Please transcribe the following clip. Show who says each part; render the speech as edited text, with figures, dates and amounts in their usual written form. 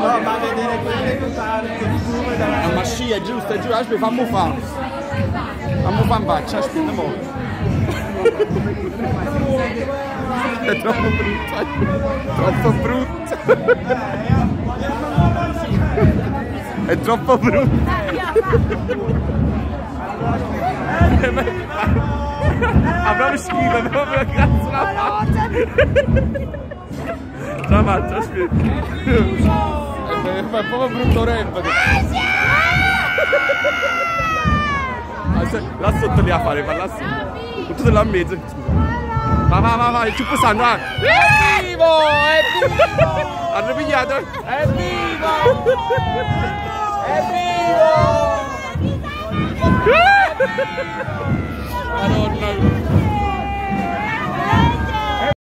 Speaker 1: No, ma vedere quelle che ma sì, è giusto, aspetta, fammi fare. Fammi fare in faccia, aspetta, mo. È troppo brutta. Troppo brutta. È troppo brutta. Ha proprio schifo, è proprio la cazzo la faccia. La faccia, aspetta. È proprio brutto rap. Là sotto lì a fare, va là sotto. Tutto là in mezzo. Vai, ci passando, vai. È vivo! È vivo! Hanno pigliato? È vivo! È vivo! Madonna!